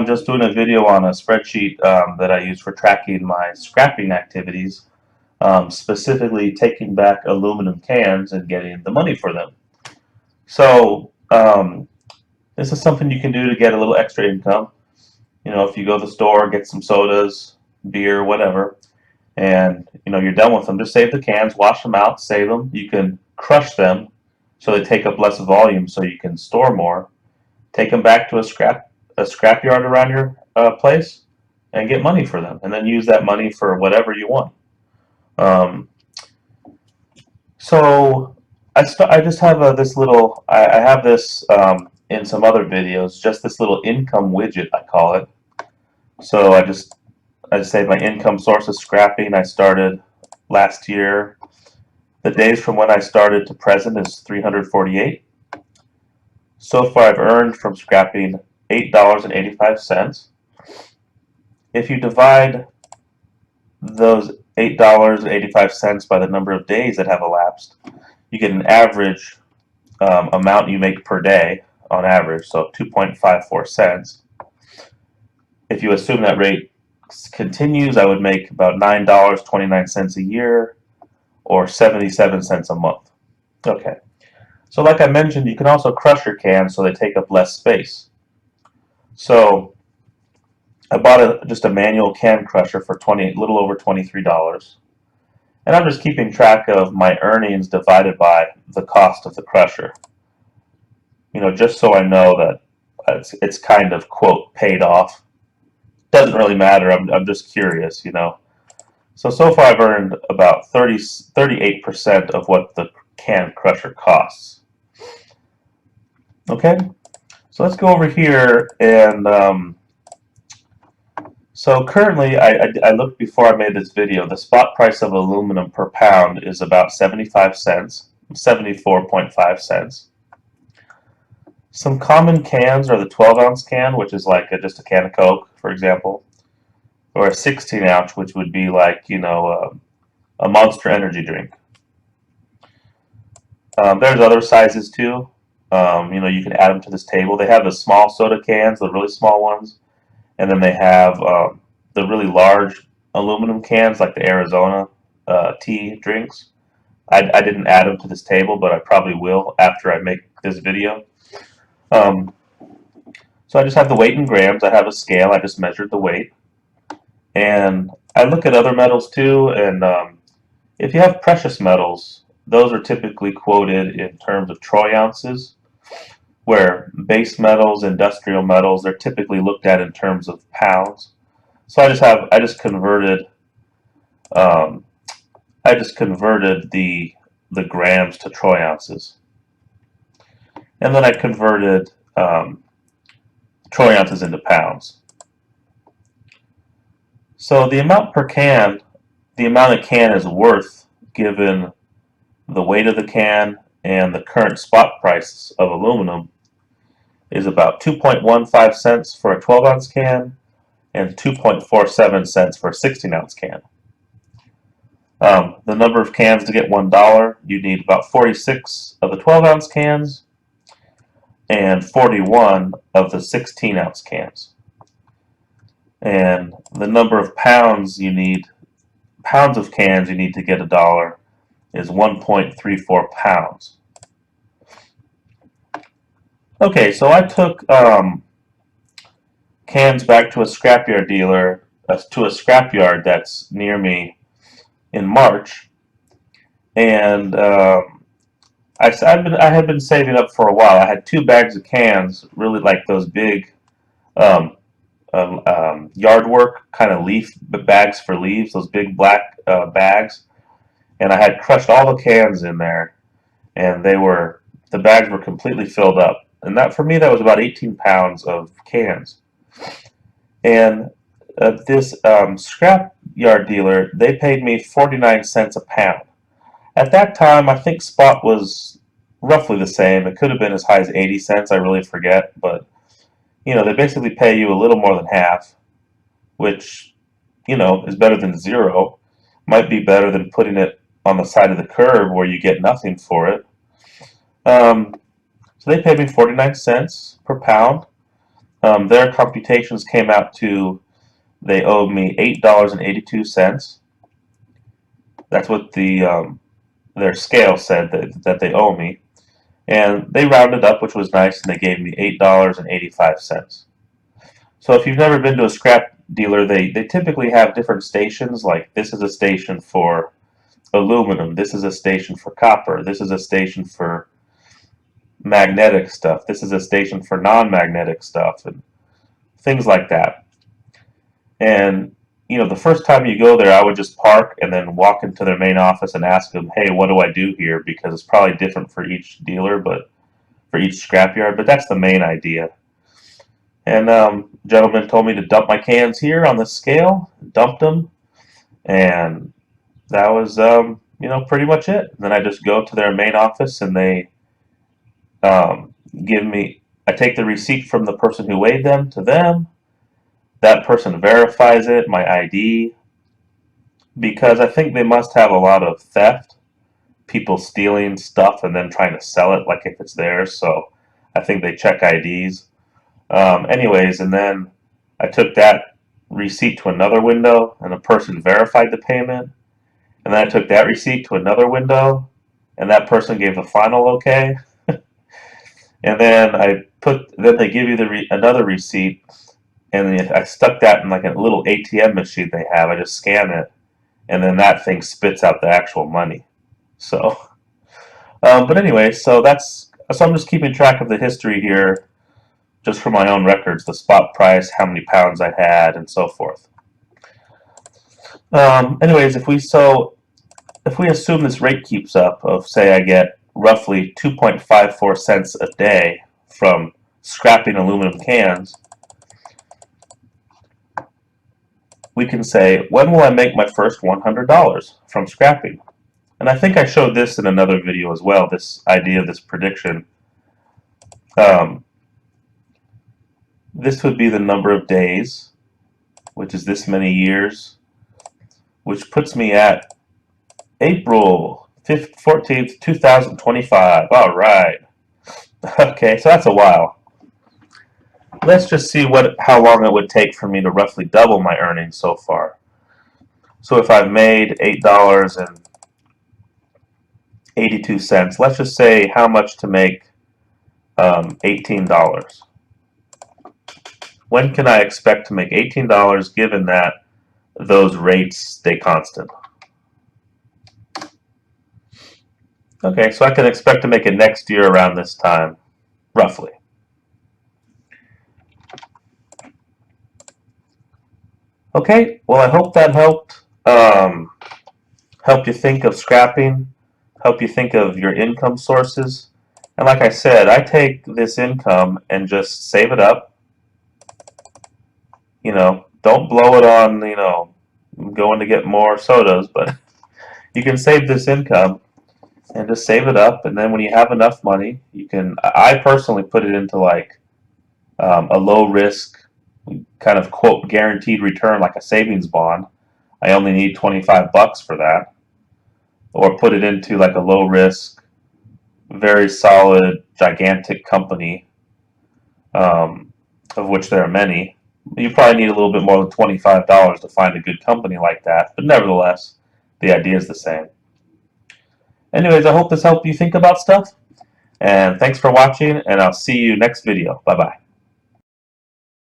just doing a video on a spreadsheet that I use for tracking my scrapping activities, specifically taking back aluminum cans and getting the money for them. So this is something you can do to get a little extra income. You know, if you go to the store, get some sodas, beer, whatever, and you're done with them, just save the cans, wash them out, save them. You can crush them so they take up less volume, so you can store more. Take them back to a scrap yard around your place and get money for them, and then use that money for whatever you want. So I just have this little. I have this in some other videos. Just this little income widget, I call it. So I say my income source is scrapping. I started last year. The days from when I started to present is 348. So far, I've earned from scrapping $8.85. If you divide those $8.85 by the number of days that have elapsed, you get an average amount you make per day on average, so 2.54 cents. If you assume that rate continues, I would make about $9.29 a year, or 77 cents a month. Okay. So like I mentioned, you can also crush your cans so they take up less space. So I bought just a manual can crusher for a little over $23. And I'm just keeping track of my earnings divided by the cost of the crusher. Just so I know that it's kind of, quote, paid off. Doesn't really matter. I'm just curious, So far I've earned about 38% of what the can crusher costs. Okay, so let's go over here and so currently I looked before I made this video. The spot price of aluminum per pound is about 75 cents, 74.5 cents. Some common cans are the 12-ounce can, which is like just a can of Coke, for example, or a 16-ounce, which would be like, a Monster Energy drink. There's other sizes too. You can add them to this table. They have the small soda cans, the really small ones, and then they have the really large aluminum cans, like the Arizona tea drinks. I didn't add them to this table, but I probably will after I make this video. So I just have the weight in grams. I have a scale. I just measured the weight. And I look at other metals too, and if you have precious metals, those are typically quoted in terms of troy ounces, where base metals, industrial metals, they're typically looked at in terms of pounds. So I just converted the grams to troy ounces, and then I converted troy ounces into pounds. So the amount per can, the amount a can is worth given the weight of the can and the current spot price of aluminum, is about 2.15 cents for a 12-ounce can and 2.47 cents for a 16-ounce can. The number of cans to get $1, you need about 46 of the 12-ounce cans and 41 of the 16-ounce cans. And the number of pounds of cans you need to get $1 is 1.34 pounds. Okay, so I took cans back to a scrapyard dealer, to a scrapyard that's near me in March, and I had been saving up for a while. I had 2 bags of cans, really like those big yard work kind of bags for leaves, those big black bags, and I had crushed all the cans in there, and the bags were completely filled up. And that, for me, that was about 18 pounds of cans. And this scrap yard dealer, they paid me 49 cents a pound. At that time, I think spot was roughly the same. It could have been as high as 80 cents. I really forget. But, they basically pay you a little more than half, which, is better than zero. Might be better than putting it on the side of the curb where you get nothing for it. So they paid me 49 cents per pound. Their computations came out to, they owed me $8.82. That's what their scale said that they owe me. And they rounded up, which was nice, and they gave me $8.85. So if you've never been to a scrap dealer, they typically have different stations. Like, this is a station for aluminum, this is a station for copper, this is a station for magnetic stuff, this is a station for non-magnetic stuff, and things like that. And the first time you go there, I would just park and then walk into their main office and ask them, hey, what do I do here? Because it's probably different for each dealer, but for each scrapyard, but that's the main idea. And gentleman told me to dump my cans here on the scale, dumped them, and that was pretty much it. And then I just go to their main office and they I take the receipt from the person who weighed them to them. That person verifies it, my ID, because I think they must have a lot of theft, people stealing stuff and then trying to sell it like if it's theirs. So I think they check IDs. Anyways, and then I took that receipt to another window and the person verified the payment. And then I took that receipt to another window and that person gave the final okay. And then then they give you another receipt, and I stuck that in like a little ATM machine they have. I just scan it, and then that thing spits out the actual money. So, but anyway, so I'm just keeping track of the history here, just for my own records, the spot price, how many pounds I had, and so forth. Anyways, if we assume this rate keeps up of, say, I get roughly 2.54 cents a day from scrapping aluminum cans, we can say, when will I make my first $100 from scrapping? And I think I showed this in another video as well, this idea, this prediction. This would be the number of days, which is this many years, which puts me at April 14th, 2025. All right. Okay, so that's a while. Let's just see how long it would take for me to roughly double my earnings so far. So if I've made $8.82, let's just say how much to make $18. When can I expect to make $18 given that those rates stay constant? Okay, so I can expect to make it next year around this time, roughly. Okay, well, I hope that helped. Help you think of scrapping, help you think of your income sources. And like I said, I take this income and just save it up. Don't blow it on, going to get more sodas, but you can save this income and just save it up, and then when you have enough money, I personally put it into like a low risk kind of quote guaranteed return, like a savings bond. I only need $25 for that. Or put it into like a low risk, very solid, gigantic company, of which there are many. You probably need a little bit more than $25 to find a good company like that, but nevertheless, the idea is the same. Anyways, I hope this helped you think about stuff, and thanks for watching, and I'll see you next video. Bye-bye.